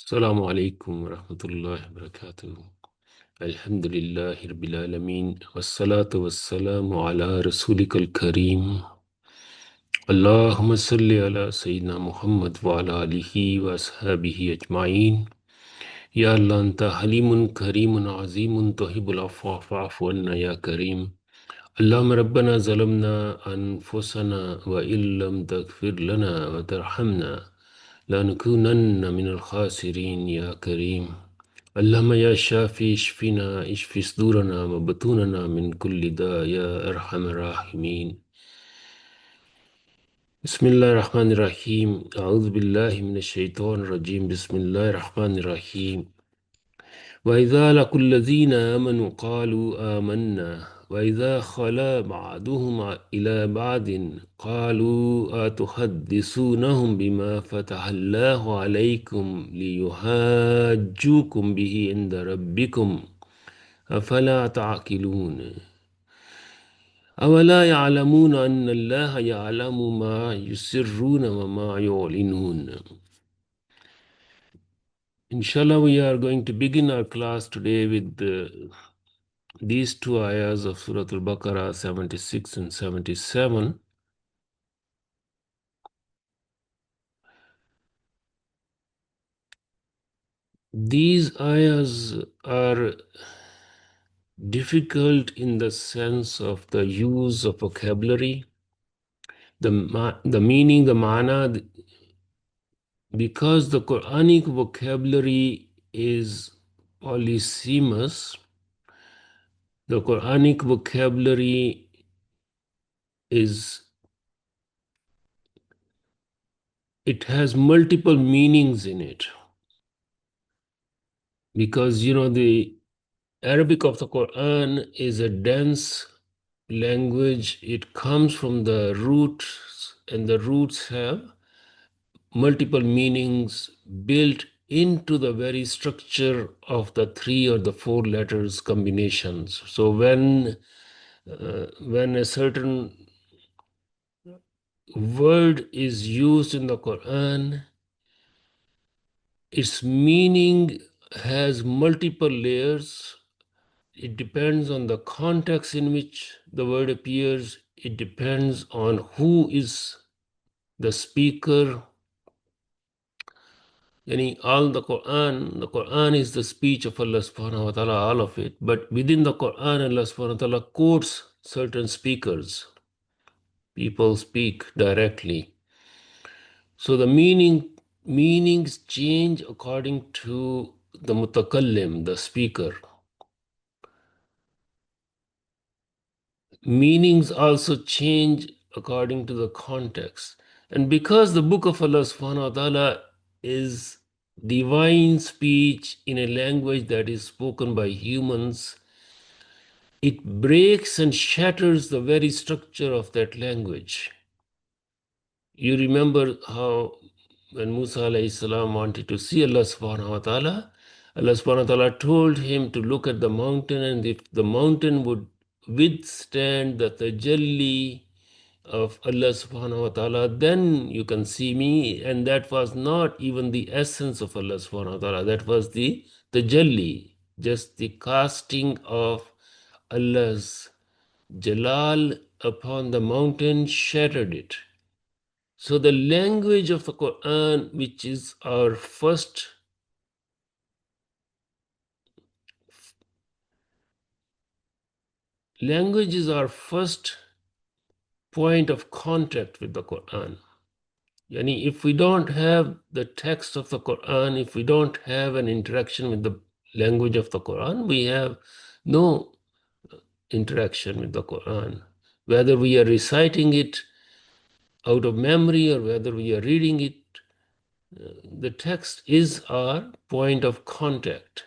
السلام عليكم ورحمة الله وبركاته. الحمد لله رب العالمين والصلاة والسلام على رسولك الكريم. اللهم صل على سيدنا محمد وعلى آله وأصحابه أجمعين. يا الله أنت حليم كريم عظيم تحب العفو فاعف عنا يا كريم. اللهم ربنا ظلمنا أنفسنا وإن لم تغفر لنا وترحمنا لنكونن من الخاسرين يا كريم. اللهم يا شافي اشفنا اشف صدورنا وبطوننا من كل داء يا أرحم الراحمين. بسم الله الرحمن الرحيم. أعوذ بالله من الشيطان الرجيم. بسم الله الرحمن الرحيم. وإذا لقوا الذين آمنوا قالوا آمنا وإذا خلا بعضهم إلى بعض قالوا أتحدثونهم بما فتح الله عليكم ليحاجوكم به عند ربكم أفلا تعقلون أولا يعلمون أن الله يعلم ما يسرون وما يعلنون. Inshallah, we are going to begin our class today with these two ayahs of Surah Al-Baqarah 76 and 77. These ayahs are difficult in the sense of the use of vocabulary, the meaning, the mana, because the Quranic vocabulary is polysemous. The Quranic vocabulary it has multiple meanings in it. Because, the Arabic of the Quran is a dense language. It comes from the roots, and the roots have multiple meanings built into the very structure of the three or the four letters combinations. So when a certain word is used in the Quran, its meaning has multiple layers. It depends on the context in which the word appears. It depends on who is the speaker. All the Quran is the speech of Allah subhanahu wa ta'ala, all of it. But within the Quran, Allah subhanahu wa ta'ala quotes certain speakers. People speak directly. So the meanings change according to the mutakallim, the speaker. Meanings also change according to the context. And because the book of Allah subhanahu wa ta'ala is divine speech in a language that is spoken by humans, it breaks and shatters the very structure of that language. You remember how when Musa alayhi salam wanted to see Allah subhanahu wa ta'ala, Allah subhanahu wa ta'ala told him to look at the mountain, and if the mountain would withstand the tajalli of Allah subhanahu wa ta'ala, then you can see me. And that was not even the essence of Allah subhanahu wa ta'ala. That was the tajalli, just the casting of Allah's jalal upon the mountain, shattered it. So the language of the Quran, which is our first language, is our first point of contact with the Quran. Yani if we don't have the text of the Quran, if we don't have an interaction with the language of the Quran, we have no interaction with the Quran. Whether we are reciting it out of memory or whether we are reading it, the text is our point of contact.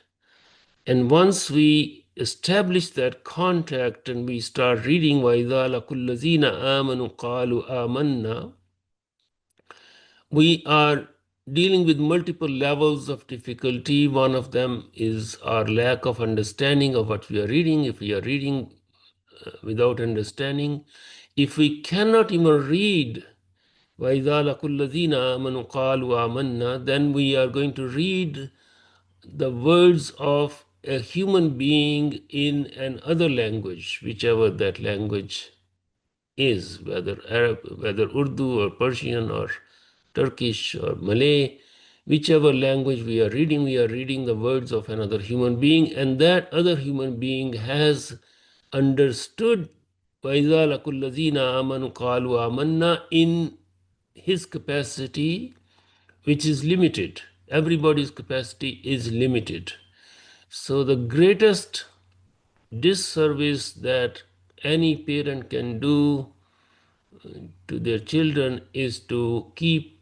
And once we establish that contact and we start reading وَإِذَا لَقُوا الَّذِينَ آمَنُوا قَالُوا آمَنَّا, we are dealing with multiple levels of difficulty. One of them is our lack of understanding of what we are reading. If we are reading without understanding, if we cannot even read وَإِذَا لَقُوا الَّذِينَ آمَنُوا قَالُوا آمَنَّا, then we are going to read the words of a human being in another language, whichever that language is, whether Arab, whether Urdu or Persian or Turkish or Malay, whichever language we are reading the words of another human being, and that other human being has understood وَإِذَا لَقُوا الَّذِينَ آمَنُوا قَالُوا آمَنَّا in his capacity, which is limited. Everybody's capacity is limited. So the greatest disservice that any parent can do to their children is to keep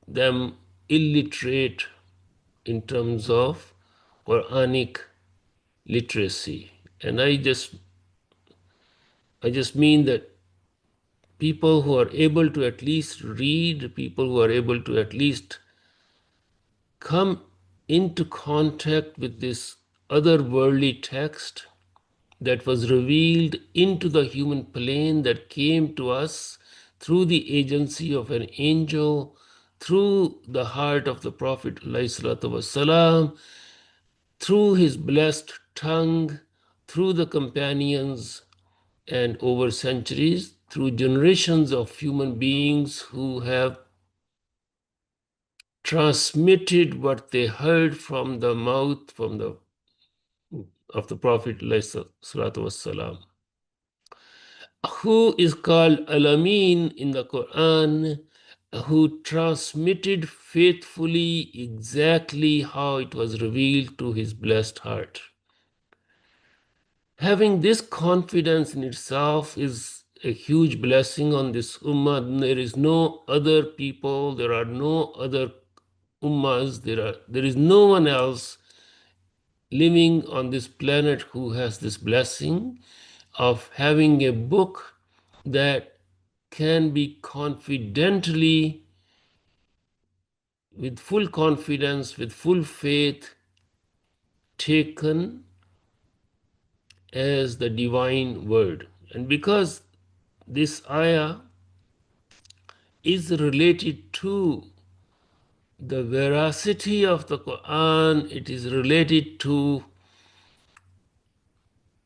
them illiterate in terms of Quranic literacy. And I just mean that people who are able to at least read, people who are able to at least come into contact with this otherworldly text that was revealed into the human plane, that came to us through the agency of an angel, through the heart of the Prophet ﷺ, through his blessed tongue, through the companions, and over centuries, through generations of human beings who have transmitted what they heard from the mouth of the Prophet ﷺ, who is called Al-Amin in the Quran, who transmitted faithfully exactly how it was revealed to his blessed heart. Having this confidence in itself is a huge blessing on this ummah. There is no other people, there are no other ummas, there is no one else living on this planet who has this blessing of having a book that can be confidently, with full confidence, with full faith, taken as the divine word. And because this ayah is related to the veracity of the Quran, it is related to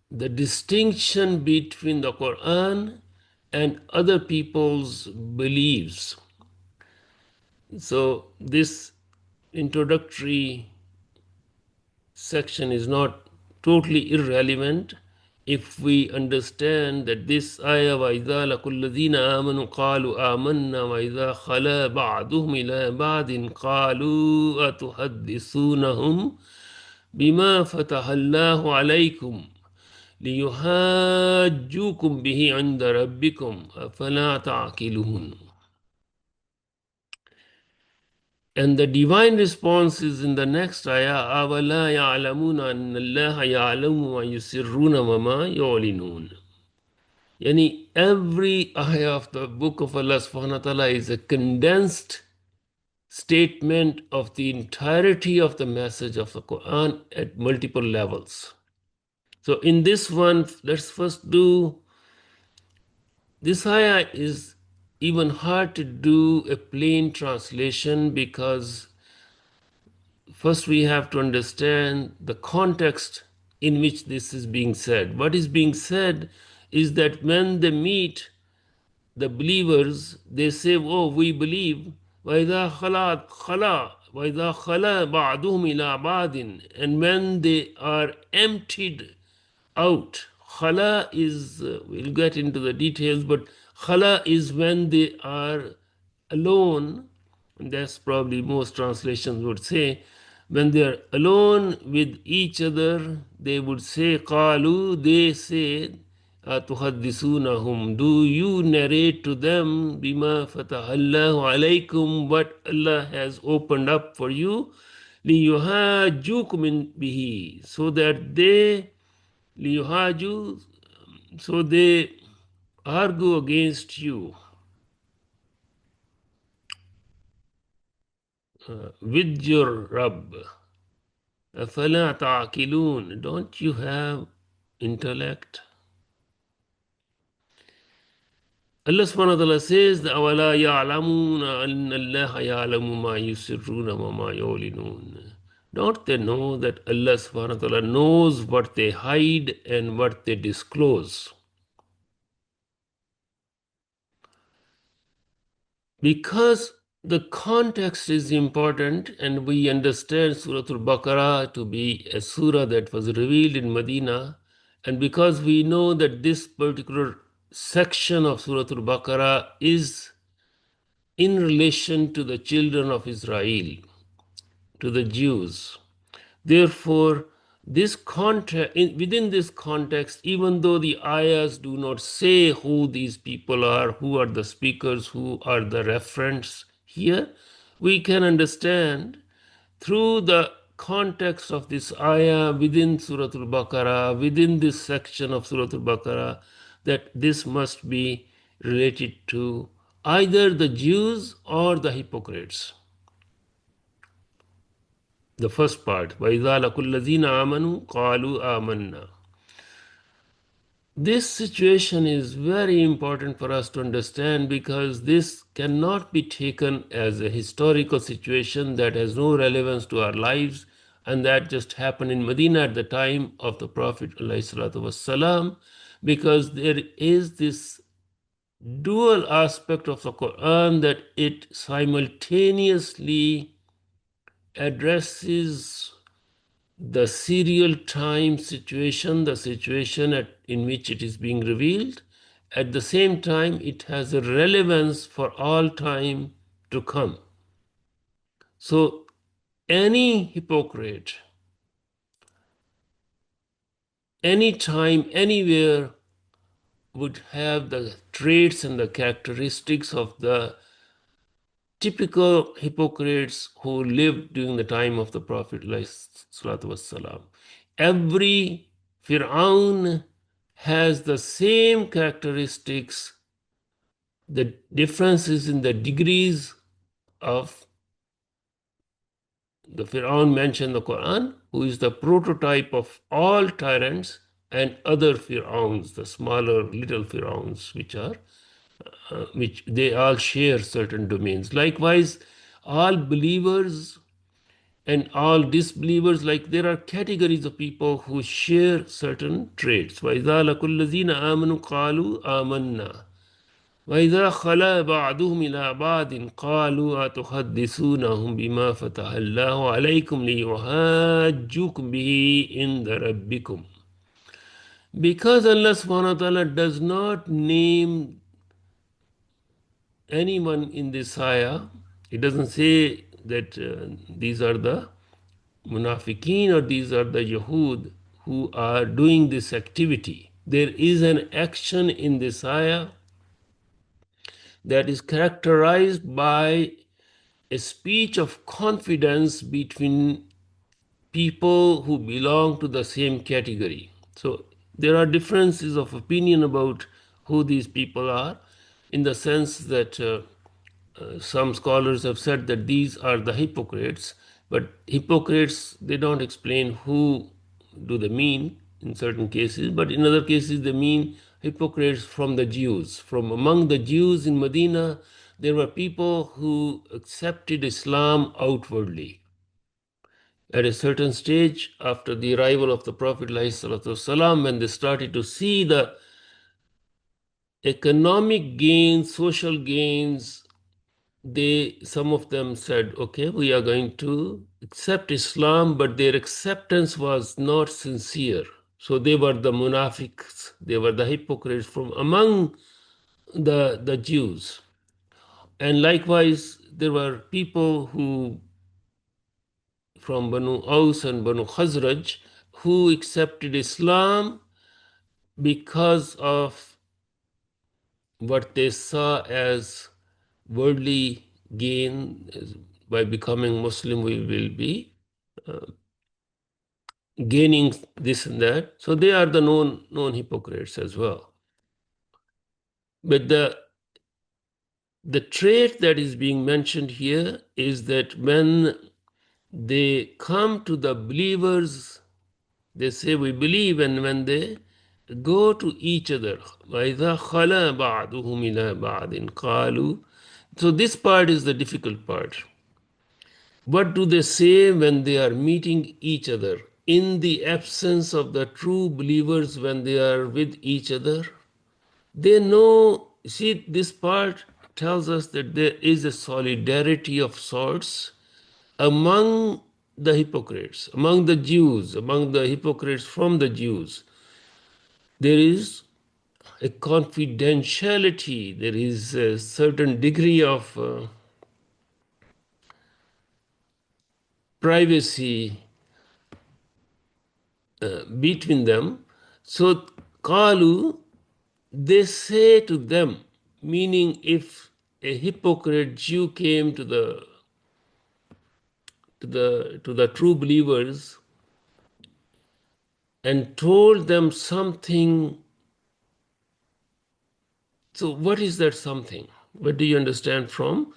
the distinction between the Quran and other people's beliefs. So this introductory section is not totally irrelevant if we understand that this ayah وَإِذَا لَقُوا الَّذِينَ آمَنُوا قَالُوا آمَنَّا وَإِذَا خَلَا بَعْضُهُمْ إِلَى بَعْضٍ قَالُوا أَتُحَدِّثُونَهُم بِمَا فَتَحَ اللَّهُ عَلَيْكُمْ لِيُحَاجُّوكُمْ بِهِ عِنْدَ رَبِّكُمْ أَفَلَا تَعْقِلُونَ. And the divine response is in the next ayah, أَوَلَا يَعْلَمُونَ أَنَّ اللَّهَ يَعْلَمُ مَا يُسِرُّونَ وَمَا يُعْلِنُونَ. Yani every ayah of the book of Allah subhanahu wa ta'ala is a condensed statement of the entirety of the message of the Quran at multiple levels. So in this one, let's first do, this ayah is even hard to do a plain translation because first we have to understand the context in which this is being said. What is being said is that when they meet the believers, they say, oh, we believe. وَإِذَا خَلَا بَعْضُهُمْ إِلَىٰ بَعْضٍ. And when they are emptied out, khala is, we'll get into the details, but khala is when they are alone, and that's probably most translations would say, when they are alone with each other, they would say, qalu, they say, atuhaddisunahum, do you narrate to them bima fatahallahu alaykum, what Allah has opened up for you, liyuhajjukum bihi, so that they liyuhaju, so they argue against you with your Rabb. أَفَلَا تَعْقِلُونَ. Don't you have intellect? Allah subhanahu wa ta'ala says, أَوَلَا يَعْلَمُونَ أَنَّ اللَّهَ يَعْلَمُ مَا يُسِرُّونَ وَمَا يُعْلِنُونَ. Don't they know that Allah subhanahu wa ta'ala knows what they hide and what they disclose? Because the context is important and we understand Surah Al-Baqarah to be a surah that was revealed in Medina, and because we know that this particular section of Surah Al-Baqarah is in relation to the children of Israel, to the Jews. Therefore, within this context, even though the ayahs do not say who these people are, who are the speakers, who are the referents here, we can understand through the context of this ayah within Surah Al-Baqarah, within this section of Surah Al-Baqarah, that this must be related to either the Jews or the hypocrites. The first part, وَإِذَا لَقُوا الَّذِينَ آمَنُوا قَالُوا آمَنَّا. This situation is very important for us to understand because this cannot be taken as a historical situation that has no relevance to our lives and that just happened in Medina at the time of the Prophet ﷺ, because there is this dual aspect of the Quran that it simultaneously addresses the serial time situation, the situation in which it is being revealed. At the same time, it has a relevance for all time to come. So, any hypocrite, anytime, anywhere, would have the traits and the characteristics of the typical hypocrites who lived during the time of the Prophet ﷺ. Every Fir'aun has the same characteristics. The difference is in the degrees of the Fir'aun mentioned in the Quran, who is the prototype of all tyrants, and other Fir'auns, the smaller little Fir'auns, which they all share certain domains. Likewise, all believers and all disbelievers, like there are categories of people who share certain traits. وَإِذَا لَقُوا الَّذِينَ آمَنُوا قَالُوا آمَنَّا وَإِذَا خَلَا بَعْضُهُمْ إِلَى بَعْضٍ قَالُوا أَتُحَدِّثُونَهُم بِمَا فَتَحَ اللَّهُ عَلَيْكُمْ لِيُحَاجُّوكُم بِهِ عِندَ رَبِّكُمْ. Because Allah subhanahu wa ta'ala does not name anyone in this ayah, it doesn't say that these are the munafiqeen or these are the Yahud who are doing this activity. There is an action in this ayah that is characterized by a speech of confidence between people who belong to the same category. So there are differences of opinion about who these people are, in the sense that some scholars have said that these are the hypocrites, but hypocrites, they don't explain who do they mean in certain cases, but in other cases they mean hypocrites from the Jews. From among the Jews in Medina, there were people who accepted Islam outwardly. At a certain stage, after the arrival of the Prophet ﷺ, when they started to see the economic gains, social gains, some of them said, okay, we are going to accept Islam, but their acceptance was not sincere. So they were the munafiqs, they were the hypocrites from among the Jews. And likewise, there were people who from Banu Aus and Banu Khazraj who accepted Islam because of what they saw as worldly gain. By becoming Muslim, we will be gaining this and that. So they are the known hypocrites as well. But the trait that is being mentioned here is that when they come to the believers, they say we believe, and when they go to each other. وَإِذَا خَلَا بَعْضُهُمْ إِلَى بَعْضٍ قَالُوا. So this part is the difficult part. What do they say when they are meeting each other? In the absence of the true believers, when they are with each other, they know. See, this part tells us that there is a solidarity of sorts among the hypocrites, among the Jews, among the hypocrites from the Jews. There is a confidentiality, there is a certain degree of privacy between them. So, Kalu, they say to them, meaning if a hypocrite Jew came to the true believers and told them something. So, what is that something? What do you understand from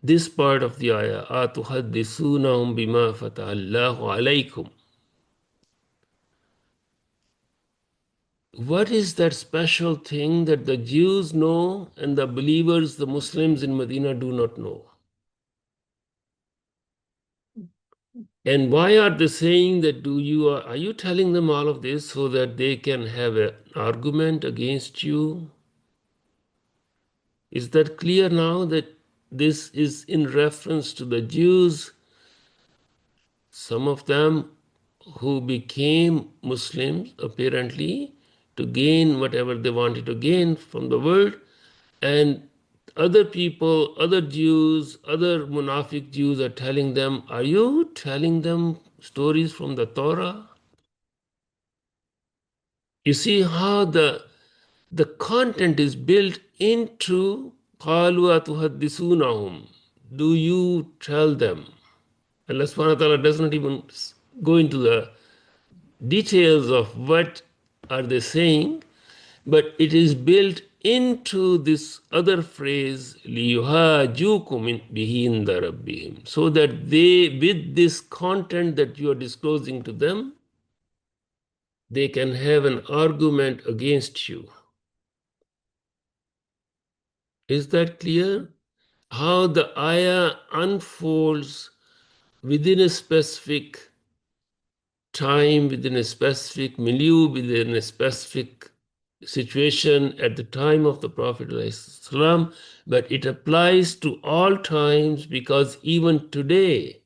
this part of the ayah? أَتُحَدِّثُونَهُمْ بِمَا فَتَحَ اللَّهُ عَلَيْكُمْ. What is that special thing that the Jews know and the believers, the Muslims in Medina, do not know? And why are they saying that? Are you telling them all of this so that they can have an argument against you? Is that clear now that this is in reference to the Jews, some of them who became Muslims apparently to gain whatever they wanted to gain from the world, and other people, other Jews, other Munafiq Jews are telling them, are you telling them stories from the Torah? You see how the content is built into قَالُوا أَتُحَدِّثُونَهُمْ. Do you tell them? Allah subhanahu wa ta'ala does not even go into the details of what are they saying, but it is built into this other phrase لِيُهَاجُوكُمْ بِهِ عِنْدَ رَبِّهِمْ, so that they, with this content that you are disclosing to them, they can have an argument against you. Is that clear? How the ayah unfolds within a specific time, within a specific milieu, within a specific situation at the time of the Prophet ﷺ, but it applies to all times, because even today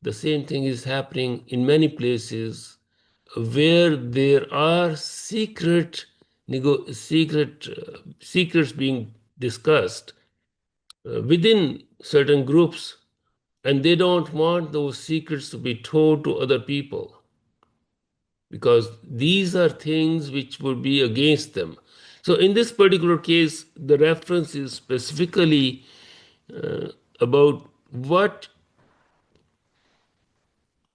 the same thing is happening in many places where there are secrets being discussed within certain groups, and they don't want those secrets to be told to other people, because these are things which would be against them. So in this particular case, the reference is specifically about what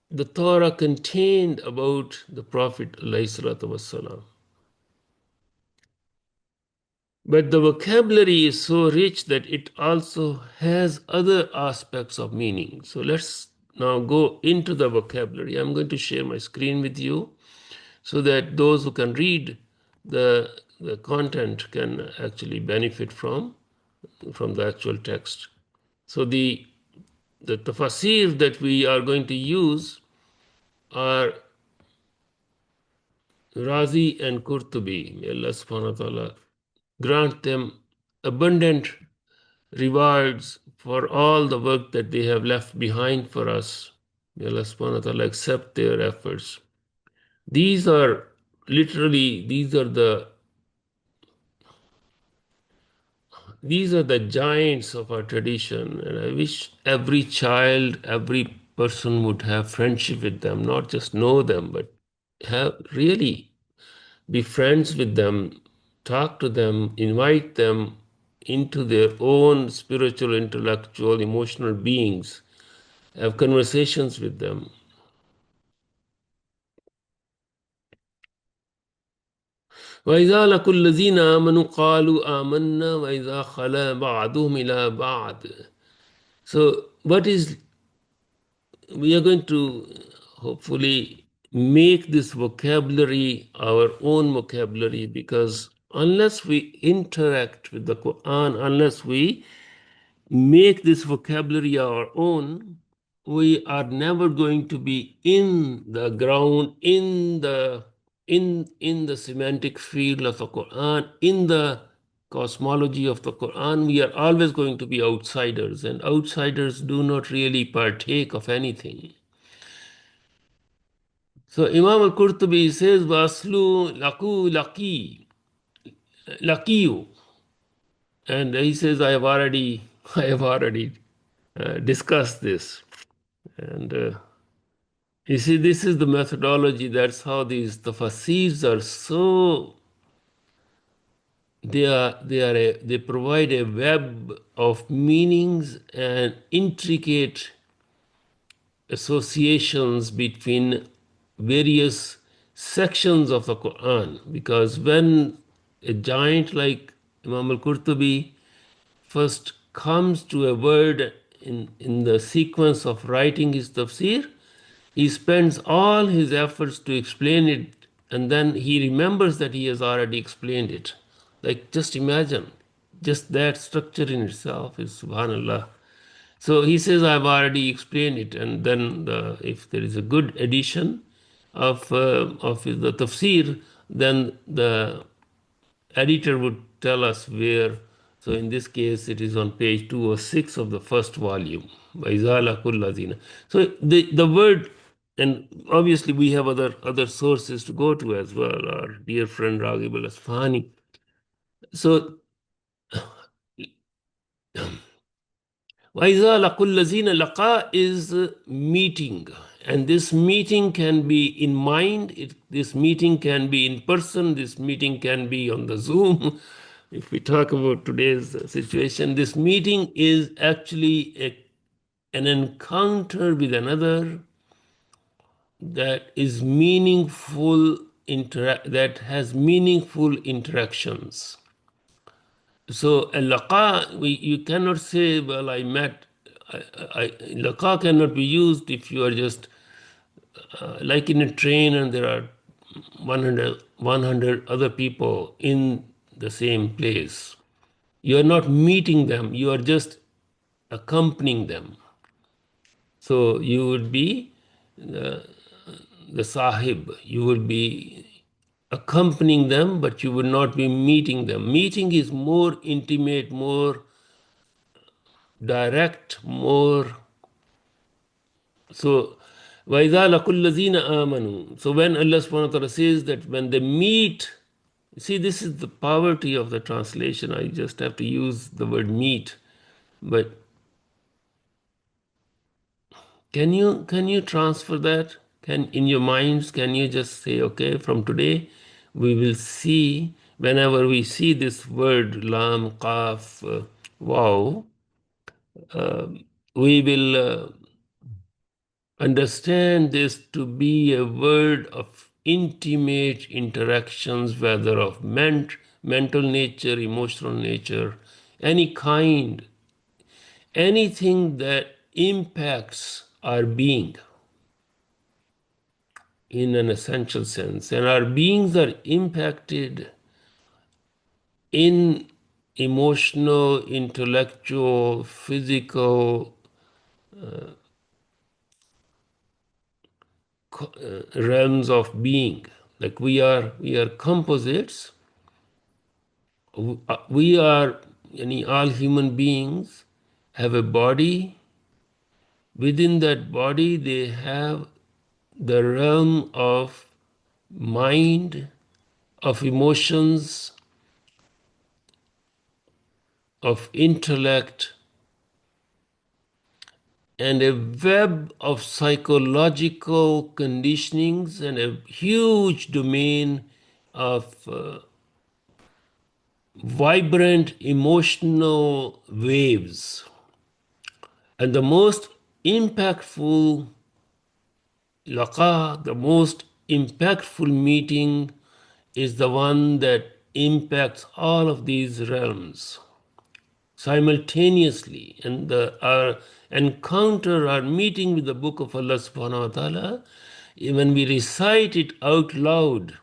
the Torah contained about the Prophet ﷺ. But the vocabulary is so rich that it also has other aspects of meaning. So let's now go into the vocabulary. I'm going to share my screen with you so that those who can read the content can actually benefit from the actual text. So the tafasir that we are going to use are Razi and Qurtubi. May Allah subhanahu wa ta'ala grant them abundant rewards for all the work that they have left behind for us. May Allah subhanahu wa ta'ala accept their efforts. These are these are the giants of our tradition, and I wish every child, every person would have friendship with them, not just know them, but have really be friends with them, talk to them, invite them into their own spiritual, intellectual, emotional beings, have conversations with them. وَإِذَا لَقُوا الَّذِينَ آمَنُوا قَالُوا آمَنَّا وَإِذَا خَلَا بَعْضُهُمْ إِلَى بَعْضٍ. So what is, we are going to hopefully make this vocabulary our own vocabulary, because unless we interact with the Quran, unless we make this vocabulary our own, we are never going to be in the ground, in the semantic field of the Quran, in the cosmology of the Quran. We are always going to be outsiders, and outsiders do not really partake of anything. So Imam al-Qurtubi says, Waslu laku laqiyu. And he says, I have already discussed this. And you see, this is the methodology. That's how these tafasirs are so. They provide a web of meanings and intricate associations between various sections of the Quran. Because when a giant like Imam al-Qurtubi first comes to a word in the sequence of writing his tafsir, he spends all his efforts to explain it, and then he remembers that he has already explained it. Like, just imagine, just that structure in itself is subhanallah. So he says, I've already explained it, and then if there is a good edition of the tafsir, then the editor would tell us where. So in this case, it is on page 206 of the first volume. وَإِذَا لَقُوا الَّذِينَ. So the word, and obviously we have other sources to go to as well. Our dear friend Raghib al-Asfahani. So وَإِذَا لَقُوا الَّذِينَ, laqa is meeting. And this meeting can be in mind, this meeting can be in person, this meeting can be on the Zoom. If we talk about today's situation, this meeting is actually an encounter with another that is meaningful, that has meaningful interactions. So a laqa, you cannot say, well, I met. Laqa cannot be used if you are just like in a train and there are 100 other people in the same place. You are not meeting them, you are just accompanying them. So you would be the sahib, you would be accompanying them, but you would not be meeting them. Meeting is more intimate, more direct, more. So, وَإِذَا لَقُوا الَّذِينَ آمَنُوا. So when Allah subhanahu wa ta'ala says that when they meet, see, this is the poverty of the translation. I just have to use the word meet. But can you transfer that? In your minds, can you just say, okay, from today we will see, whenever we see this word lam, qaf, wow, we will understand this to be a word of intimate interactions, whether of mental nature, emotional nature, any kind, anything that impacts our being in an essential sense. And our beings are impacted in emotional, intellectual, physical realms of being. Like we are composites. We are, all human beings have a body. Within that body, they have the realm of mind, of emotions, of intellect, and a web of psychological conditionings and a huge domain of vibrant emotional waves. And the most impactful laqa, the most impactful meeting is the one that impacts all of these realms simultaneously. And our encounter, our meeting with the book of Allah subhanahu wa ta'ala When we recite it out loud,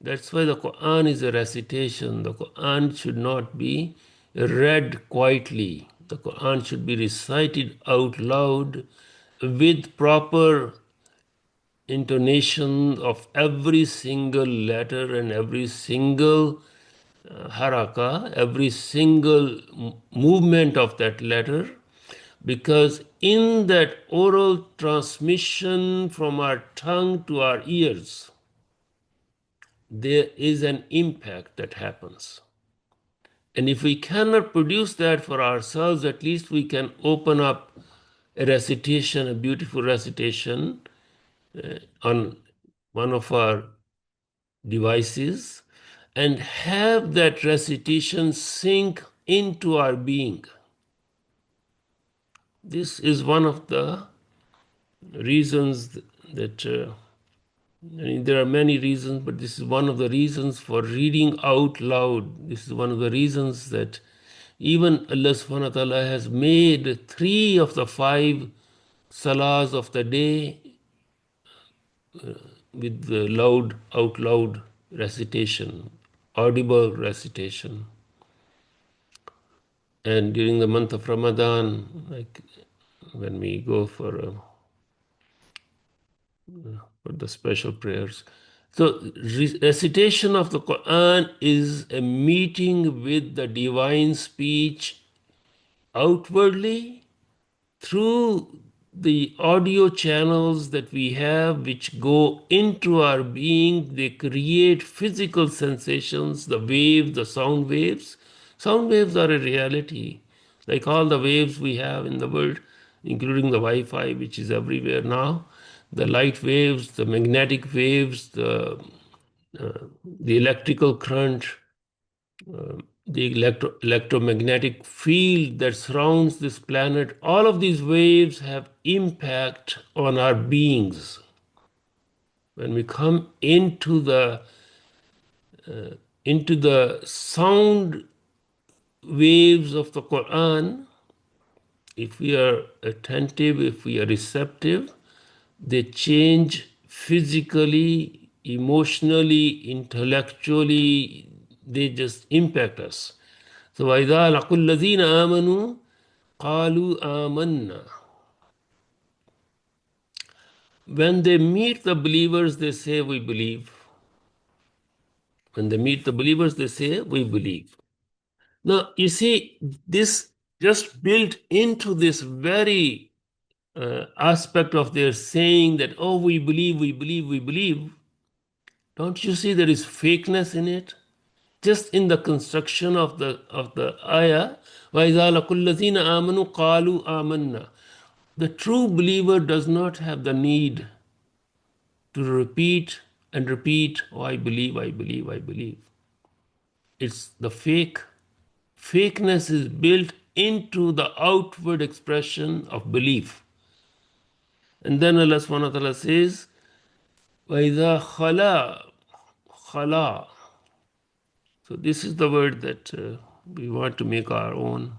that's why the Quran is a recitation. The Quran should not be read quietly. The Quran should be recited out loud with proper intonation of every single letter and every single haraka, every single movement of that letter, because in that oral transmission from our tongue to our ears, there is an impact that happens. And if we cannot produce that for ourselves, at least we can open up a recitation, a beautiful recitation on one of our devices and have that recitation sink into our being. This is one of the reasons that, I mean, there are many reasons, but this is one of the reasons for reading out loud. This is one of the reasons that even Allah subhanahu wa ta'ala has made 3 of the 5 salahs of the day with the loud, out loud recitation, audible recitation. And during the month of Ramadan, like when we go for the special prayers. So recitation of the Quran is a meeting with the divine speech outwardly through the audio channels that we have, which go into our being. They create physical sensations, the waves, the sound waves. Sound waves are a reality, like all the waves we have in the world, including the Wi-Fi, which is everywhere now, the light waves, the magnetic waves, the electrical current, the electromagnetic field that surrounds this planet. All of these waves have impact on our beings. When we come into the sound waves of the Quran, if we are attentive, if we are receptive, they change physically, emotionally, intellectually, they just impact us. So وَإِذَا لَقُوا الَّذِينَ آمَنُوا قَالُوا آمَنَّا. When they meet the believers, they say, we believe. When they meet the believers, they say, we believe. Now, you see, this just built into this very aspect of their saying that, oh, we believe, we believe, we believe. Don't you see there is fakeness in it? Just in the construction of the ayah, وَإِذَا لَقُوا الَّذِينَ آمَنُوا قَالُوا آمَنَّا. The true believer does not have the need to repeat and repeat, oh, I believe, I believe, I believe. It's the fake. Fakeness is built into the outward expression of belief. And then Allah subhanahu wa ta'ala says, وَإِذَا خَلَا خَلَا. So this is the word that we want to make our own.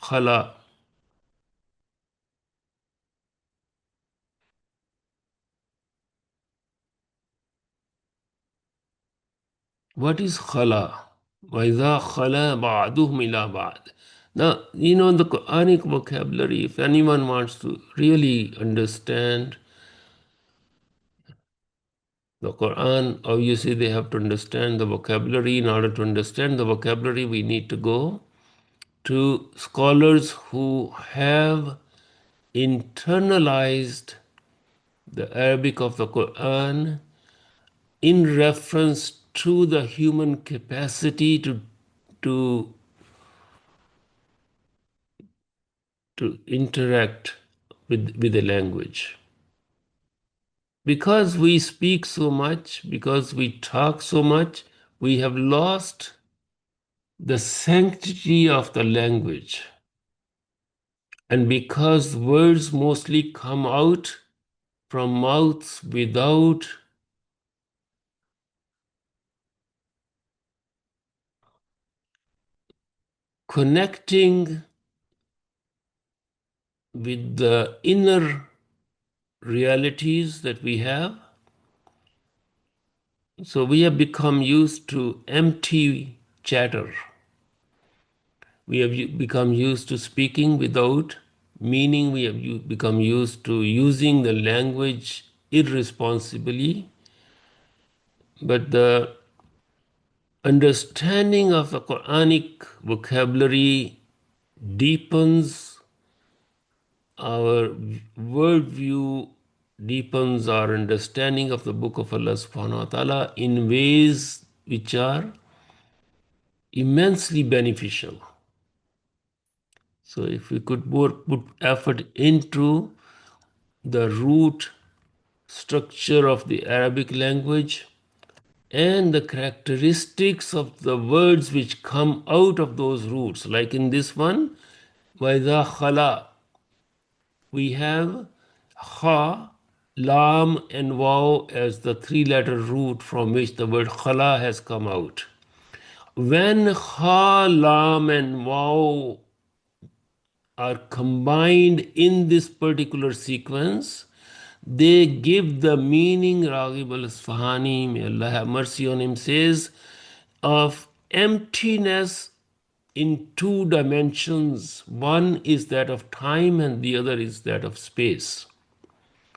Khala. What is khala? وَإِذَا خَلَا بَعْضُهُمْ إِلَى بَعْضٍ. Now, you know, in the Quranic vocabulary, if anyone wants to really understand the Quran, obviously they have to understand the vocabulary. In order to understand the vocabulary, we need to go to scholars who have internalized the Arabic of the Quran in reference to the human capacity to, to interact with the language. Because we speak so much, because we talk so much, we have lost the sanctity of the language. And because words mostly come out from mouths without connecting with the inner realities that we have. So we have become used to empty chatter. We have become used to speaking without meaning. We have become used to using the language irresponsibly. But the understanding of the Quranic vocabulary deepens our worldview, deepens our understanding of the book of Allah subhanahu wa ta'ala in ways which are immensely beneficial. So if we could more put effort into the root structure of the Arabic language and the characteristics of the words which come out of those roots, like in this one, وَإِذَا khala, we have ha, lam, and waw as the three-letter root from which the word khala has come out. When ha, lam, and waw are combined in this particular sequence, they give the meaning, Raghib al-Isfahani, may Allah have mercy on him, says, of emptiness in two dimensions. One is that of time and the other is that of space.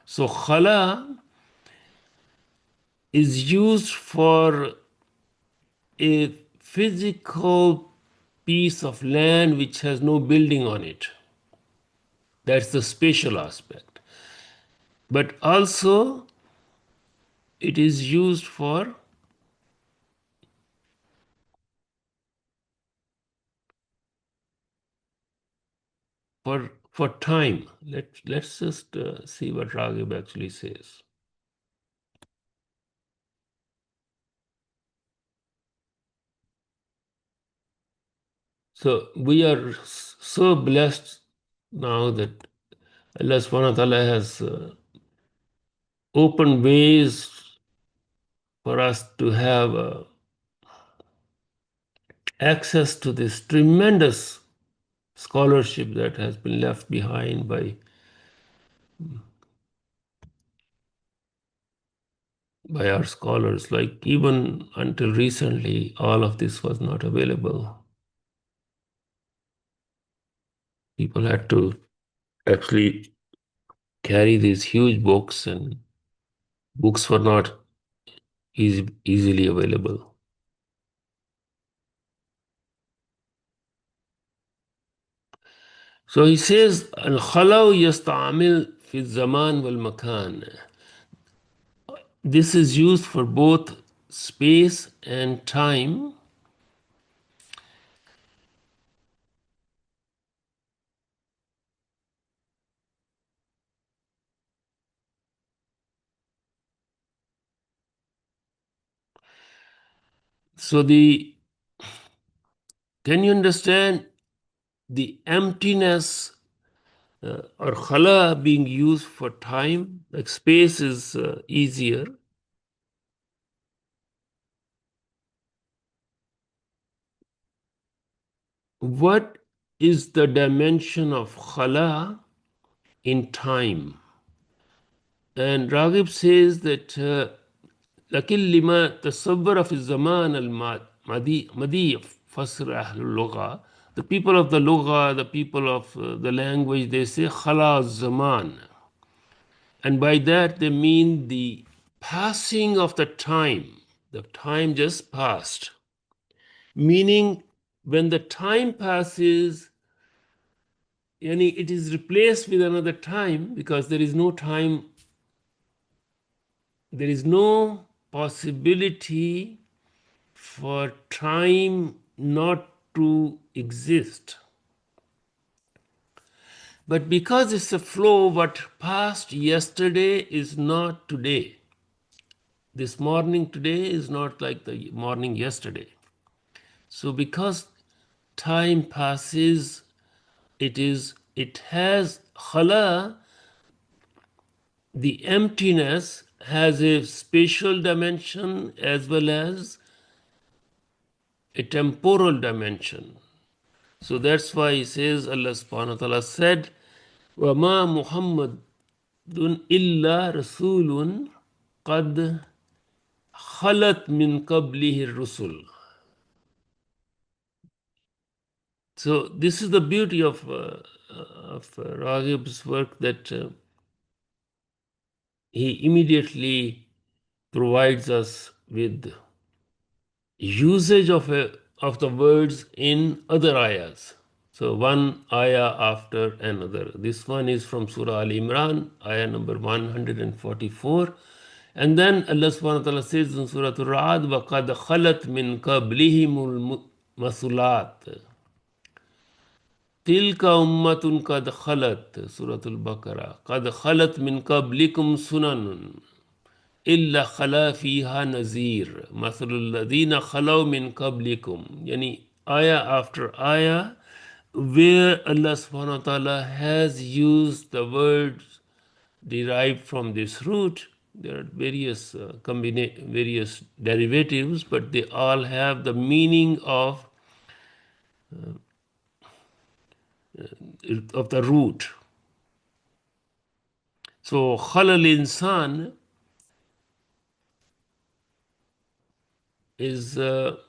So khala is used for a physical piece of land which has no building on it. That's the spatial aspect. But also it is used for time. Let's just see what Raghib actually says. So we are so blessed now that Allah subhanahu wa ta'ala has opened ways for us to have access to this tremendous scholarship that has been left behind by our scholars. Like even until recently, all of this was not available. People had to actually carry these huge books, and books were not easily available. So he says, Al-Khalaw yasta'amil fi zaman wal makan. This is used for both space and time. So can you understand the emptiness or khala being used for time? Like space is easier. What is the dimension of khala in time? And Raghib says that لكن لما تصور في الزمان الماضي فسر أهل اللغة, the people of the lugha, the people of the language, they say khala zaman, and by that they mean the passing of the time. The time just passed, meaning when the time passes, yani it is replaced with another time, because there is no time, there is no possibility for time not to exist. But because it's a flow, what passed yesterday is not today. This morning today is not like the morning yesterday. So because time passes, it has khala, the emptiness has a spatial dimension as well as a temporal dimension. So that's why he says, Allah subhanahu wa ta'ala said, Wama Muhammad, إلا رسول قد خلت من قبله الرسل. So this is the beauty of Raghib's work, that he immediately provides us with usage of the words in other ayahs. So one ayah after another. This one is from Surah Al Imran, ayah number 144. And then Allah subhanahu wa ta'ala says in Surah Al Ra'ad, وَقَدْ خَلَتْ مِنْ قَبْلِهِمُ الْمَثُلَاتِ تِلْكَ أُمَّةٌ قَدْ خَلَتْ. Surah Al Baqarah. قَدْ خَلَتْ مِنْ قَبْلِكُمْ سُنَنٌ إلا خلا فيها نذير مثل الذين خلوا من قبلكم. Yani ayah after ayah, where Allah subhanahu wa ta'ala has used the words derived from this root. There are various various derivatives, but they all have the meaning of the root. So khalal insan is the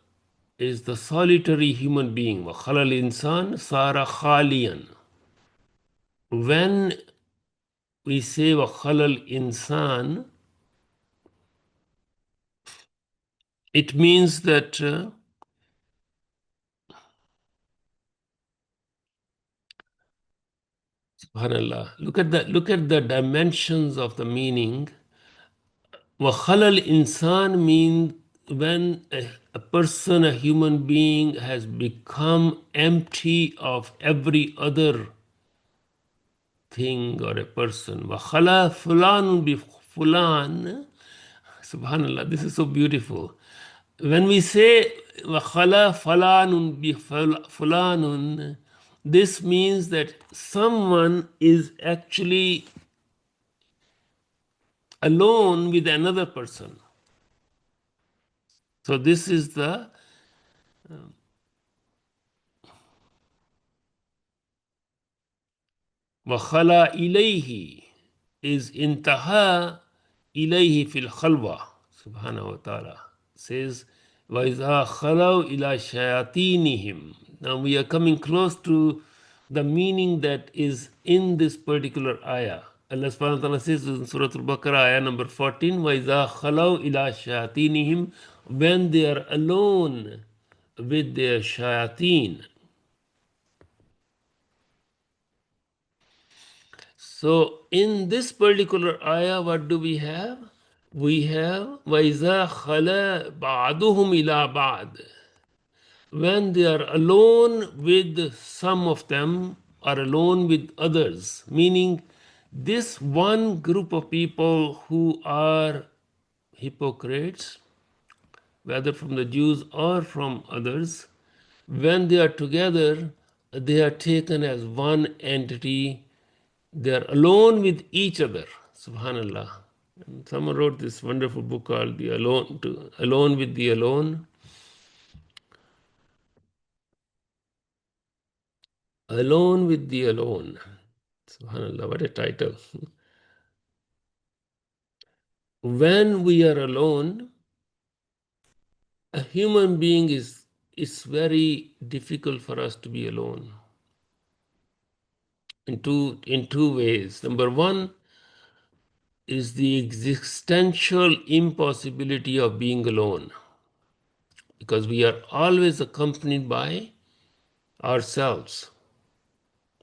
solitary human being. وَخَلَى الْإِنسَانَ صَارَ خَالِيًا. When we say وَخَلَى الْإِنسَانَ, it means that subhanallah, look at the dimensions of the meaning. وَخَلَى الْإِنسَانَ means when a person, a human being, has become empty of every other thing or a person. وَخَلَى فُلَانٌ بِفُلَانٍ. Subhanallah, this is so beautiful. When we say وَخَلَى فَلَانٌ بِفُلَانٌ, this means that someone is actually alone with another person. So this is the وَخَلَى إِلَيْهِ is intaha ilayhi fil khalwa. Subhanahu wa ta'ala says وَإِذَا خَلَوْا إِلَى شَيَاطِينِهِمْ. Now we are coming close to the meaning that is in this particular ayah. Allah subhanahu wa ta'ala says in Surah Al-Baqarah, ayah number 14, وَإِذَا خَلَوْا إِلَى شَيَاطِينِهِمْ, when they are alone with their shayateen. So in this particular ayah, what do we have? We have وَإِذَا خَلَا بَعْضُهُمْ إِلَى بَعْضٍ. When they are alone with some of them or alone with others, meaning this one group of people who are hypocrites, whether from the Jews or from others, when they are together, they are taken as one entity. They are alone with each other. Subhanallah. And someone wrote this wonderful book called "The Alone with the Alone." Alone with the Alone. Subhanallah, what a title. When we are alone, a human being it's very difficult for us to be alone. In two ways. Number one is the existential impossibility of being alone, because we are always accompanied by ourselves,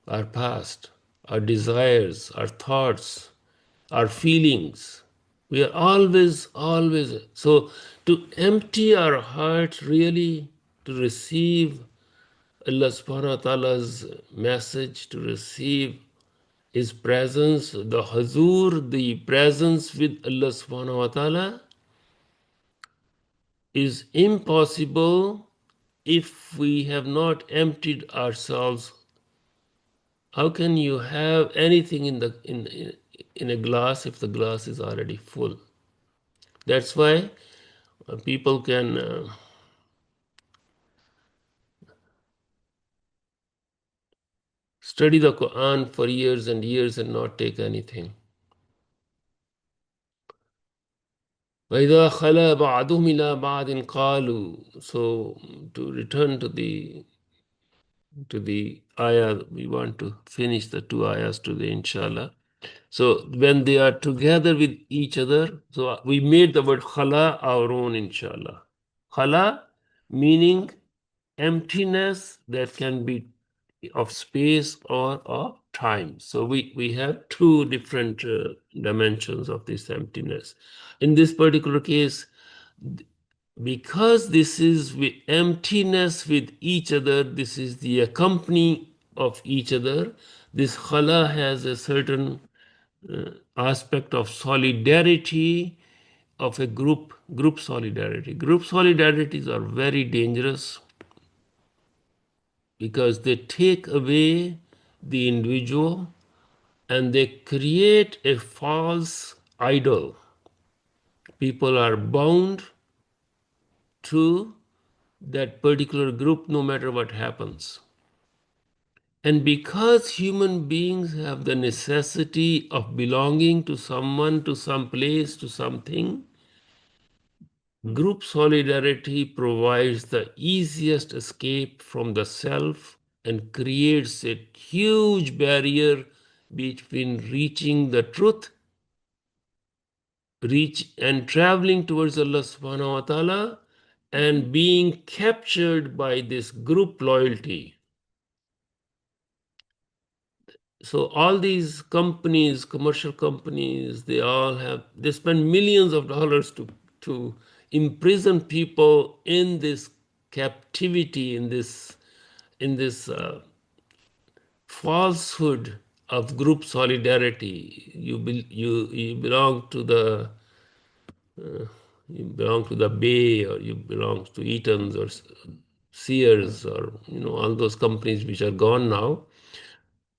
our past, our desires, our thoughts, our feelings. We are always. So to empty our heart really, to receive Allah subhanahu wa ta'ala's message, to receive His presence, the Hazur, the presence with Allah subhanahu wa ta'ala, is impossible if we have not emptied ourselves. How can you have anything in a glass if the glass is already full? That's why people can study the Quran for years and years and not take anything. وَإِذَا خَلَا بَعْضُهُمْ إِلَى بَعْضٍ قَالُوا. So to return to the ayah, we want to finish the two ayahs today, inshallah. So when they are together with each other, so we made the word khala our own, inshallah. Khala meaning emptiness that can be of space or of time. So we have two different dimensions of this emptiness. In this particular case, because this is with emptiness with each other, this is the accompany of each other. This khala has a certain aspect of solidarity of a group solidarity. Group solidarities are very dangerous because they take away the individual and they create a false idol. People are bound to that particular group no matter what happens. And because human beings have the necessity of belonging to someone, to some place, to something, group solidarity provides the easiest escape from the self and creates a huge barrier between reaching the truth, reach and traveling towards Allah subhanahu wa ta'ala, and being captured by this group loyalty. So all these companies, commercial companies, they spend millions of dollars to imprison people in this captivity, in this falsehood of group solidarity. You belong to the Bay, or you belong to Eaton's or Sears, or all those companies which are gone now.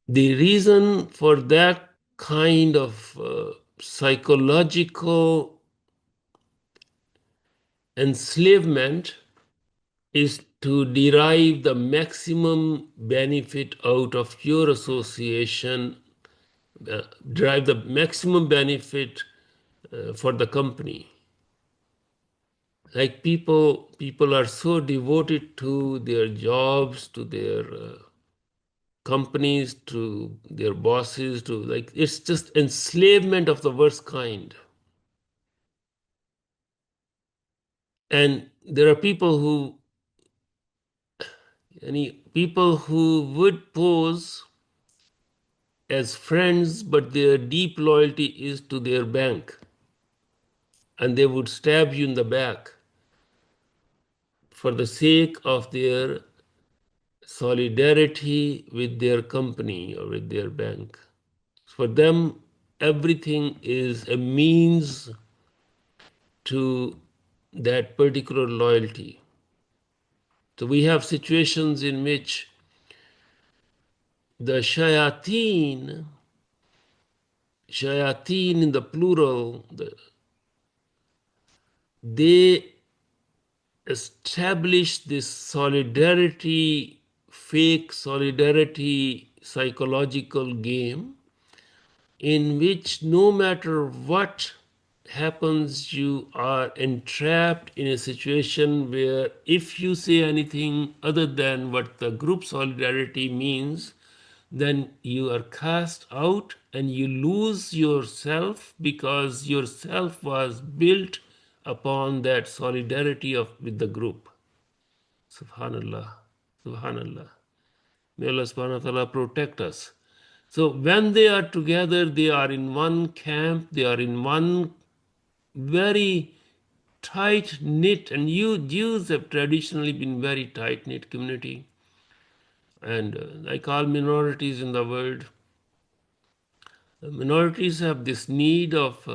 The reason for that kind of psychological enslavement is to derive the maximum benefit out of your association, derive the maximum benefit for the company. Like people are so devoted to their jobs, to their companies, to their bosses, to, like, it's just enslavement of the worst kind. And there are people who would pose as friends, but their deep loyalty is to their bank, and they would stab you in the back for the sake of their solidarity with their company or with their bank. For them, everything is a means to that particular loyalty. So we have situations in which the shayateen in the plural, they establish this solidarity, fake solidarity psychological game in which no matter what happens, you are entrapped in a situation where if you say anything other than what the group solidarity means, then you are cast out and you lose yourself, because yourself was built upon that solidarity with the group. Subhanallah. Subhanallah. May Allah subhanahu wa ta'ala protect us. So when they are together, they are in one camp, they are in one very tight knit, and you Jews have traditionally been very tight knit community, and like all minorities in the world, minorities have this need of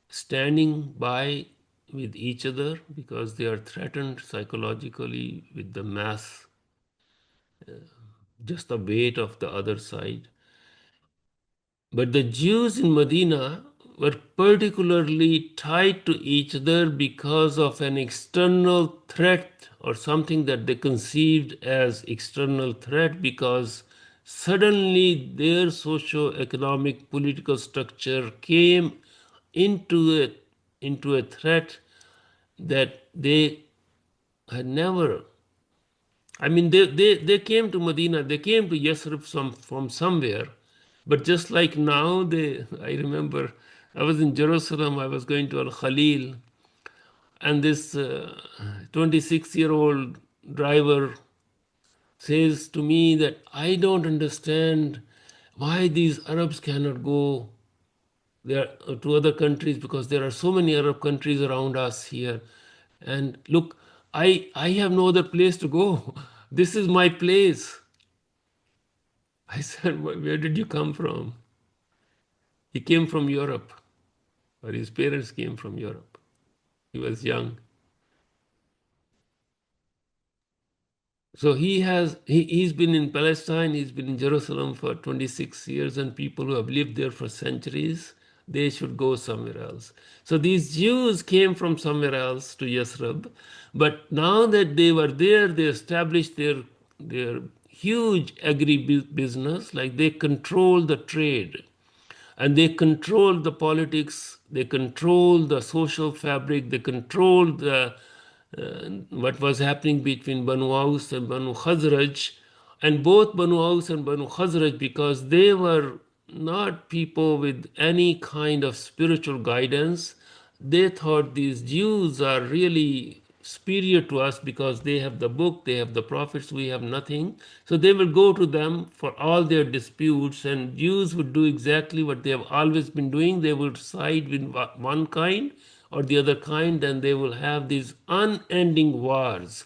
standing by with each other because they are threatened psychologically with the mass, just the weight of the other side. But the Jews in Medina were particularly tied to each other because of an external threat, or something that they conceived as external threat, because suddenly their socio-economic political structure came into a threat that they had never. I mean, they came to Medina, they came to Yathrib from somewhere, but just like now, I remember I was in Jerusalem, I was going to Al Khalil, and this 26-year-old driver says to me that I don't understand why these Arabs cannot go there to other countries, because there are so many Arab countries around us here. And look, I have no other place to go. This is my place. I said, Where did you come from?" He came from Europe, or his parents came from Europe. He was young. So he's been in Palestine, he's been in Jerusalem for 26 years, and people who have lived there for centuries, they should go somewhere else. So these Jews came from somewhere else to Yathrib, but now that they were there, they established their huge agribusiness, like they control the trade, and they controlled the politics, they controlled the social fabric, they controlled what was happening between Banu Aus and Banu Khazraj. And both Banu Aus and Banu Khazraj, because they were not people with any kind of spiritual guidance, they thought these Jews are really superior to us because they have the book, they have the prophets, we have nothing. So they will go to them for all their disputes, and Jews would do exactly what they have always been doing. They would side with one kind or the other kind, and they will have these unending wars.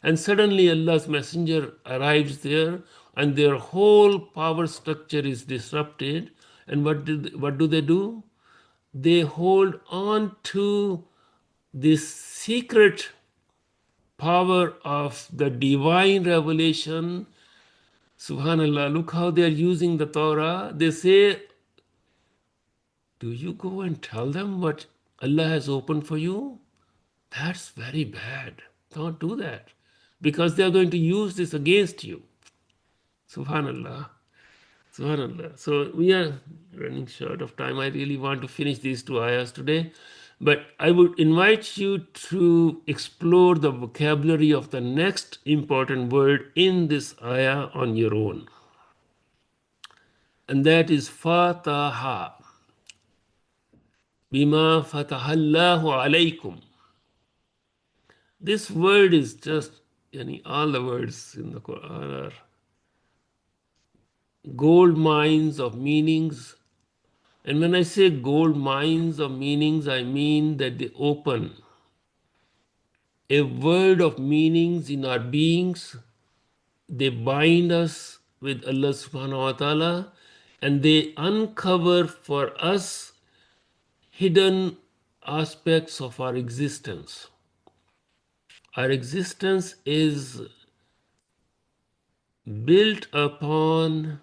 And suddenly Allah's messenger arrives there, and their whole power structure is disrupted. And what do they do? They hold on to this secret power of the divine revelation. Subhanallah, look how they are using the Torah. They say, do you go and tell them what Allah has opened for you? That's very bad. Don't do that, because they are going to use this against you. Subhanallah. Subhanallah. So we are running short of time. I really want to finish these two ayahs today. But I would invite you to explore the vocabulary of the next important word in this ayah on your own. And that is fataha. Bima fatahallahu alaykum. This word is just, all the words in the Quran are gold mines of meanings. And when I say gold mines of meanings, I mean that they open a world of meanings in our beings. They bind us with Allah subhanahu wa ta'ala, and they uncover for us hidden aspects of our existence. Our existence is built upon,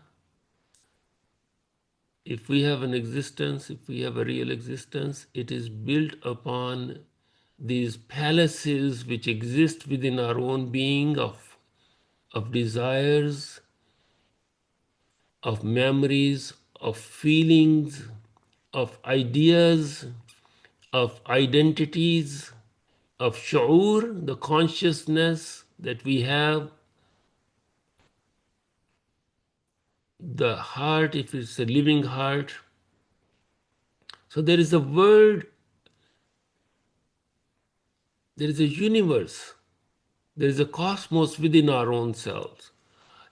if we have an existence, if we have a real existence, it is built upon these palaces which exist within our own being of desires, of memories, of feelings, of ideas, of identities, of shu'ur, the consciousness that we have, the heart, if it's a living heart. So there is a world, there is a universe, there is a cosmos within our own selves.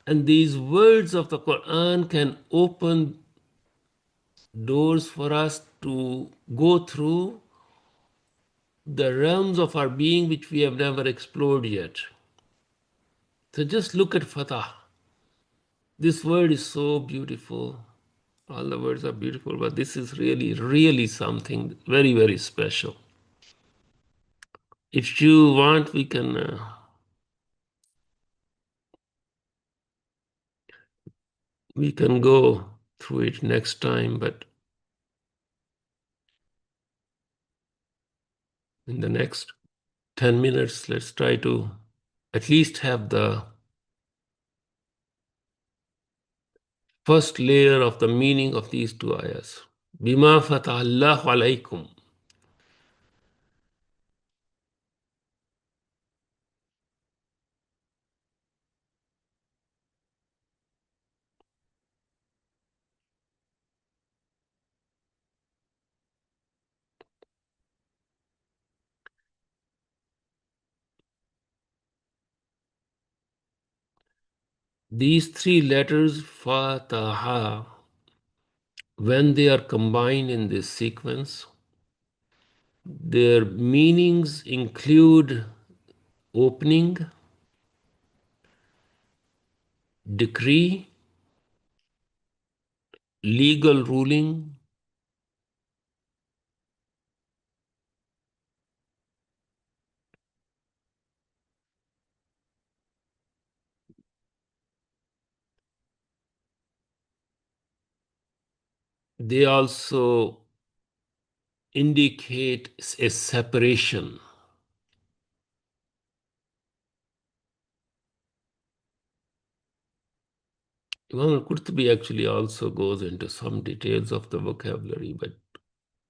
And these words of the Quran can open doors for us to go through the realms of our being which we have never explored yet. So just look at Fatah. This word is so beautiful. All the words are beautiful, but this is really, really something very, very special. If you want, we can go through it next time, but in the next 10 minutes, let's try to at least have the first layer of the meaning of these two ayahs. Bima fatahallahu alaykum. These three letters, Fataha, when they are combined in this sequence, their meanings include opening, decree, legal ruling. They also indicate a separation. Imam al-Qurtubi actually also goes into some details of the vocabulary, but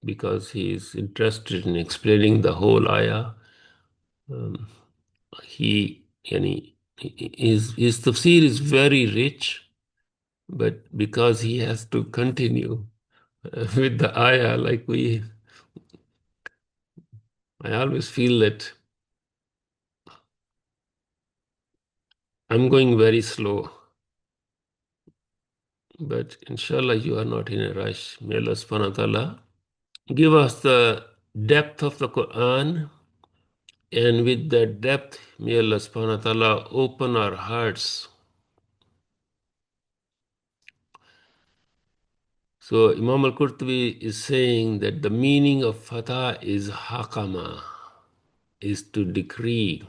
because he is interested in explaining the whole ayah, um, he, yani, his tafsir is very rich, but because he has to continue with the ayah, I always feel that I'm going very slow, but inshallah you are not in a rush. May Allah subhanahu wa ta'ala give us the depth of the Quran, and with that depth, may Allah subhanahu wa ta'ala open our hearts. So Imam al-Qurtubi is saying that the meaning of fatah is hakama, is to decree.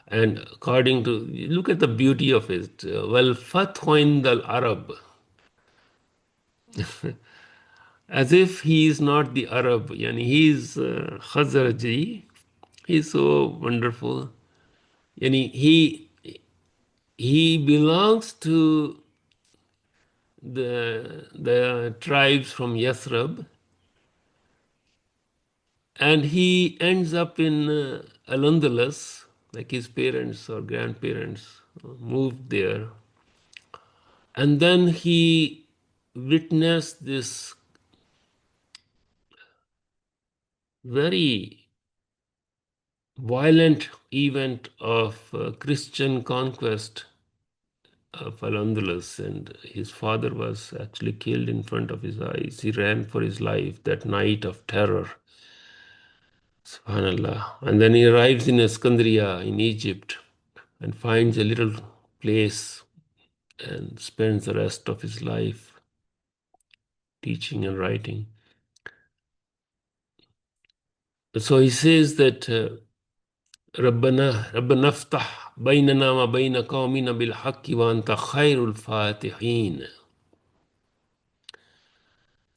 And according to, look at the beauty of it. Well, fathu in the Arab, as if he is not the Arab, yani he is Khazraji. He's so wonderful. Yani he belongs to the tribes from Yathrib, and he ends up in Al-Andalus, like his parents or grandparents moved there. And then he witnessed this very violent event of Christian conquest of Al-Andalus, and his father was actually killed in front of his eyes. He ran for his life that night of terror. Subhanallah. And then he arrives in Iskandariya in Egypt and finds a little place and spends the rest of his life teaching and writing. So he says that ربنا افتح بيننا وبين قومنا بالحق وأنت خير الفاتحين.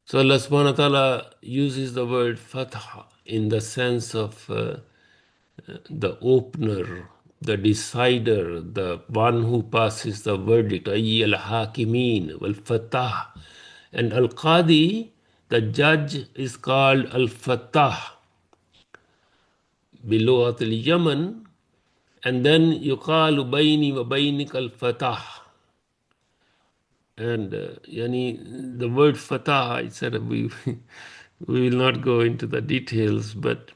So Allah subhanahu wa ta'ala uses the word fatah in the sense of the opener, the decider, the one who passes the verdict, ay al-hakimin, wal-fatah. And al-qadi, the judge, is called al-fatah, below al-yaman, and then yuqalu bayni wa baynik al-fatah. And yani, the word fatah, I said we will not go into the details, but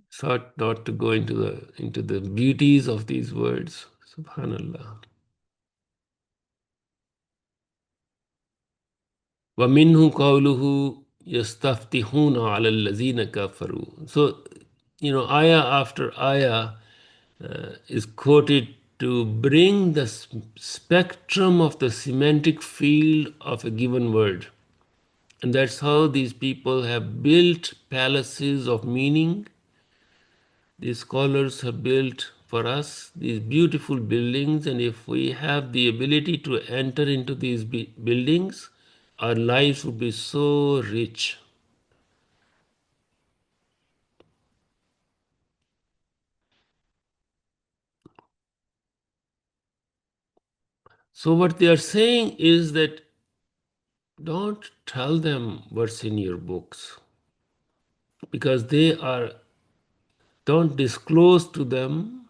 sought not to go into the beauties of these words. Subhanallah. وَمِنْهُ قَوْلُهُ يَسْتَفْتِحُونَ عَلَى الَّذِينَ كَفَرُوا. So, ayah after ayah is quoted to bring the spectrum of the semantic field of a given word. And that's how these people have built palaces of meaning. These scholars have built for us these beautiful buildings, and if we have the ability to enter into these buildings, our lives would be so rich. So what they are saying is that don't tell them what's in your books, because they are, don't disclose to them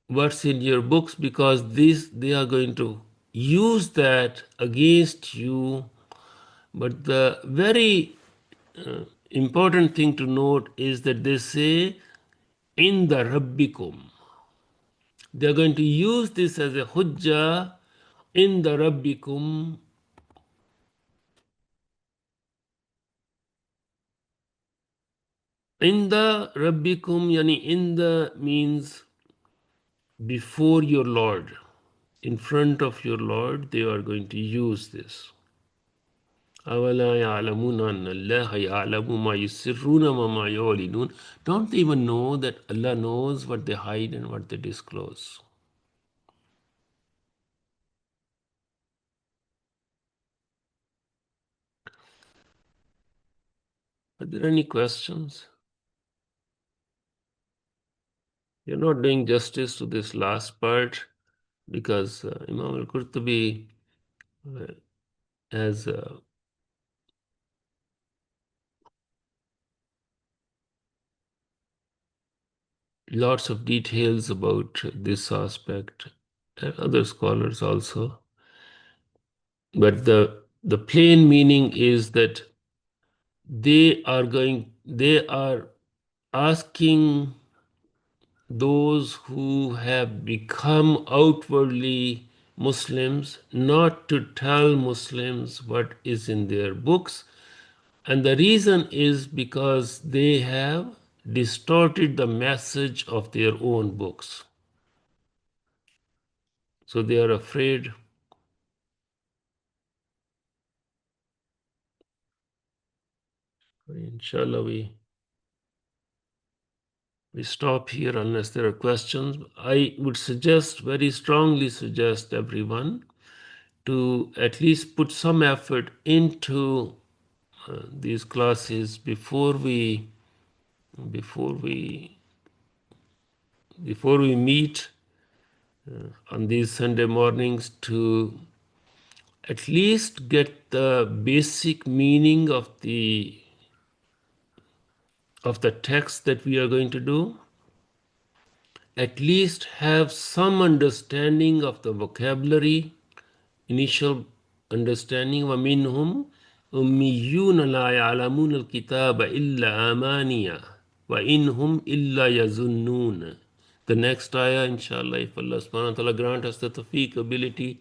what's in your books, because this they are going to use that against you. But the very important thing to note is that they say in the rabbikum. They are going to use this as a hujjah in the rabbikum. In the rabbikum, yani in the means before your Lord, in front of your Lord, they are going to use this. أَوَلَا يَعْلَمُونَ أَنَّ اللَّهَ يَعْلَمُ مَا يُسِرُّونَ وَمَا يُعْلِنُونَ. Don't they even know that Allah knows what they hide and what they disclose? Are there any questions? You're not doing justice to this last part, because Imam al-Qurtubi has lots of details about this aspect, and other scholars also. But the plain meaning is that they are asking those who have become outwardly Muslims not to tell Muslims what is in their books. And the reason is because they have distorted the message of their own books. So they are afraid. Inshallah, we stop here unless there are questions. I would suggest, very strongly suggest everyone to at least put some effort into these classes before we before we meet on these Sunday mornings, to at least get the basic meaning of the text that we are going to do, at least have some understanding of the vocabulary, initial understanding. وَمِنْهُمْ أُمِّيُّونَ لَا يَعْلَمُونَ الْكِتَابَ إِلَّا أَمَانِيَ وَإِنْهُمْ إِلَّا يَظُنُّونَ. The next ayah, inshallah, if Allah subhanahu wa ta'ala grant us the tawfiq, ability,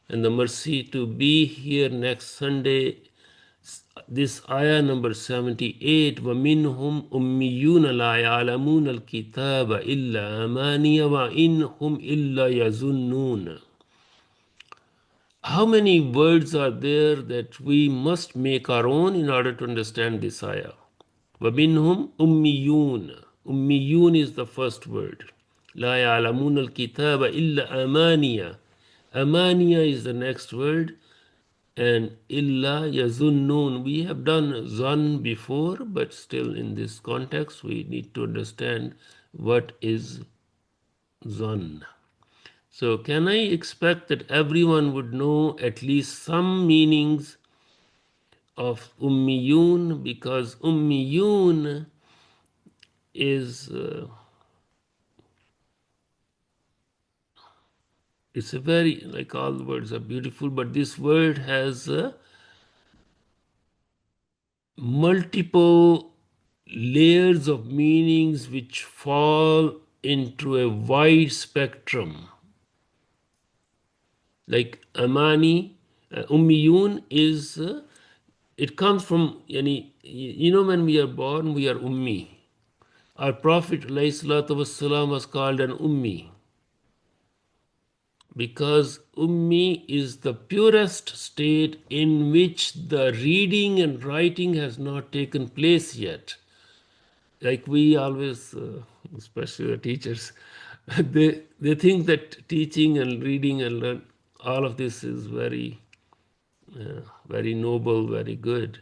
and the mercy to be here next Sunday, this ayah number 78, وَمِنْهُمْ أُمِّيُّونَ لَا يَعْلَمُونَ الْكِتَابَ إِلَّا أَمَانِيَ وَإِنْهُمْ إِلَّا يَظُنُّونَ. How many words are there that we must make our own in order to understand this ayah? وَمِنْهُمْ أُمِّيُّونَ. Ummiyun is the first word. لَا يَعْلَمُونَ الْكِتَابَ إِلَّا أَمَانِيَ. Amaniya is the next word. And illa yazunnun. We have done zan before, but still in this context, we need to understand what is zan. So, can I expect that everyone would know at least some meanings of ummiyun? Because ummiyun is it's a very, like, all the words are beautiful, but this word has multiple layers of meanings which fall into a wide spectrum. Like Amani, Ummiyun is, it comes from, yani, when we are born, we are Ummi. Our Prophet ﷺ was called an Ummi, because Ummi is the purest state in which the reading and writing has not taken place yet. Like we always, especially the teachers, they think that teaching and reading and learn, all of this is very noble, very good.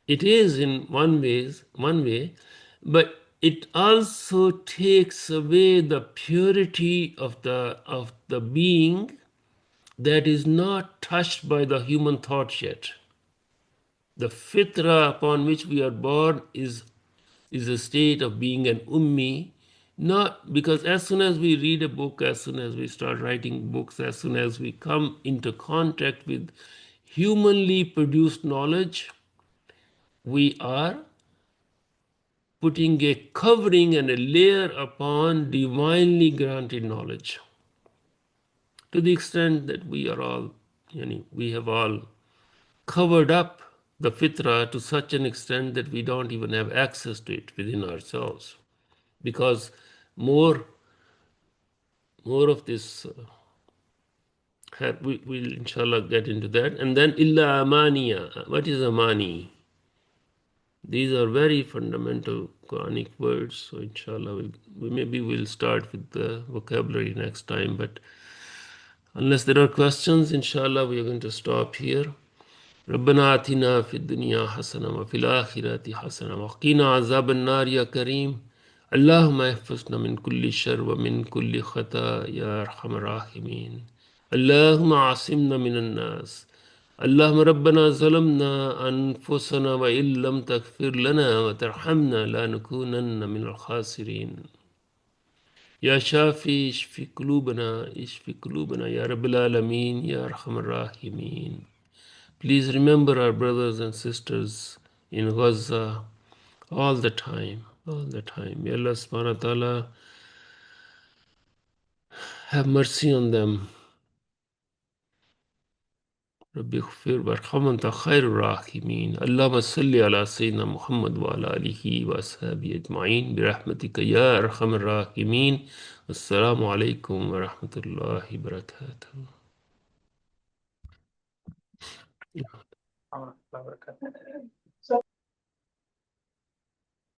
It is in one way, but it also takes away the purity of the being that is not touched by the human thoughts yet. The fitra upon which we are born is a state of being an ummi, not because as soon as we read a book, as soon as we start writing books, as soon as we come into contact with humanly produced knowledge, we are putting a covering and a layer upon divinely granted knowledge. To the extent that we are all, we have all covered up the fitra to such an extent that we don't even have access to it within ourselves. Because more more of this, we will inshallah get into that. And then illa amaniya. What is amani? These are very fundamental Quranic words. So inshallah, maybe we'll start with the vocabulary next time. But unless there are questions, inshallah, we are going to stop here. ربنا آتنا في الدنيا حسنة وفي الآخرة حسنة وقنا عذاب النار يا كريم اللهم احفظنا من كل شر ومن كل خطأ يا أرحم الراحمين اللهم عاصمنا من الناس اللهم ربنا ظلمنا أنفسنا وإن لم تغفر لنا وترحمنا لا نكونن من الخاسرين يا شافي اشفي قلوبنا يا رب العالمين يا أرحم الراحمين. Please remember our brothers and sisters in Gaza all the time, all the time. May Allah subhanahu wa ta'ala have mercy on them. ربي اغفر وارحم أنت خير الراحمين اللهم صل على سيدنا محمد وعلى آله وأصحابه أجمعين برحمتك يا أرحم الراحمين. السلام عليكم ورحمة الله وبركاته. ورحمة الله وبركاته.